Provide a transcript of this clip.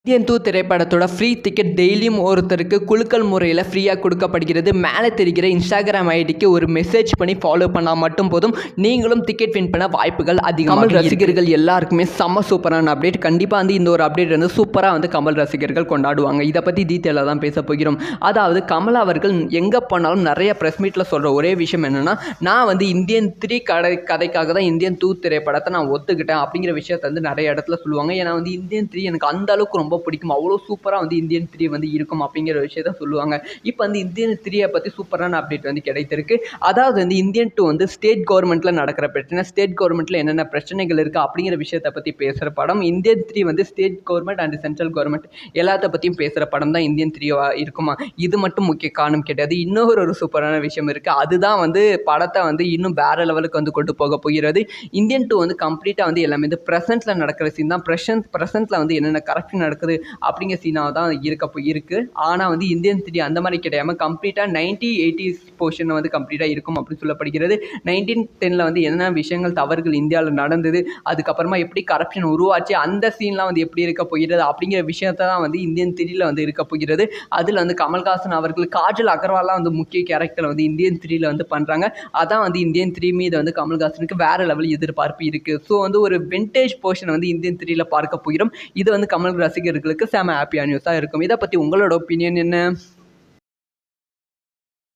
Indian 2 திரைப்படத்தோட free ticket டெய்லியும் ஒருத்தருக்கு குலுக்கல் முறையில் ஃப்ரீயாக கொடுக்கப்படுகிறது. மேலே தெரிகிற இன்ஸ்டாகிராம் ஐடிக்கு ஒரு மெசேஜ் பண்ணி ஃபாலோ பண்ணால் மட்டும் போதும், நீங்களும் டிக்கெட் வின் பண்ண வாய்ப்புகள் அதிகம். கமல் ரசிகர்கள் எல்லாருக்குமே செம்ம சூப்பரான அப்டேட். கண்டிப்பாக வந்து இந்த ஒரு அப்டேட் வந்து சூப்பராக வந்து கமல் ரசிகர்கள் கொண்டாடுவாங்க. இதை பற்றி டீட்டெயிலாக தான் பேச போகிறோம். அதாவது கமல் அவர்கள் எங்கே போனாலும் நிறைய ப்ரெஸ் மீட்டில் சொல்கிற ஒரே விஷயம் என்னென்னா, நான் வந்து இந்தியன் 3 கதைக்காக தான் இந்தியன் 2 திரைப்படத்தை நான் ஒத்துக்கிட்டேன் அப்படிங்கிற விஷயத்தை வந்து நிறைய இடத்துல சொல்லுவாங்க. ஏன்னா வந்து இந்தியன் 3 எனக்கு அந்த அளவுக்கு ரொம்ப பிடிக்கும், அவ்வளோ சூப்பராக வந்து இந்தியன் 3 வந்து இருக்கும் அப்படிங்கிற விஷயத்த சொல்லுவாங்க. இப்போ வந்து இந்தியன் 3 பற்றி சூப்பரான அப்டேட் வந்து கிடைத்திருக்கு. அதாவது வந்து இந்தியன் 2 வந்து ஸ்டேட் கவர்மெண்ட்டில் நடக்கிற பிரச்சனை, ஸ்டேட் கவர்மெண்ட்டில் என்னென்ன பிரச்சனைகள் இருக்குது அப்படிங்கிற விஷயத்தை பற்றி பேசுகிற படம். இந்தியன் 3 வந்து state government and central government எல்லாத்த பற்றியும் பேசுகிற படம் தான் இந்தியன் 3 இருக்குமா. இது மட்டும் முக்கிய காரணம் கிடையாது, இன்னொரு சூப்பரான விஷயம் இருக்குது. அதுதான் வந்து படத்தை வந்து இன்னும் வேற லெவலுக்கு வந்து கொண்டு போக போகிறது. இந்தியன் 2 வந்து கம்ப்ளீட்டாக வந்து எல்லாமே வந்து ப்ரெசென்ட்டில் நடக்கிற சீன் தான். ப்ரெசென்ட்டில் வந்து என்னென்ன கரெக்ஷன் நடக்குது அப்படிங்கிற சீனாக தான் இருக்குது. ஆனால் வந்து இந்தியன் 3 அந்த மாதிரி கிடையாமல் கம்ப்ளீட்டாக 90-80s போர்ஷன் வந்து கம்ப்ளீட்டாக இருக்கும் அப்படின்னு சொல்லப்படுகிறது. 1910 வந்து என்னென்ன விஷயங்கள் தவறுகள் இந்தியாவில் நடந்தது, அதுக்கப்புறமா எப்படி கரப்ஷன் உருவாச்சு, அந்த சீன்லாம் வந்து எப்படி இருக்க போகிறது அப்படிங்கிற விஷயத்தை தான் வந்து இந்தியன் 3 வந்து இருக்க போகிறது. அதில் வந்து கமல்ஹாசன் அவர்கள், காஜல் அகர்வால்லாம் வந்து முக்கிய கேரக்டர் வந்து இந்தியன் 3 வந்து பண்ணுறாங்க. அதான் வந்து இந்தியன் 3 மீது வந்து கமல்ஹாசனுக்கு வேற லெவல் எதிர்பார்ப்பு இருக்குது. ஸோ வந்து ஒரு விண்டேஜ் போர்ஷன் வந்து இந்தியன் 3 பார்க்க போகிறோம். இது வந்து கமல் ரசிகர்களுக்கு செம ஹாப்பியான நியூஸாக இருக்கும். இதை பற்றி உங்களோட ஒப்பீனியன் என்ன?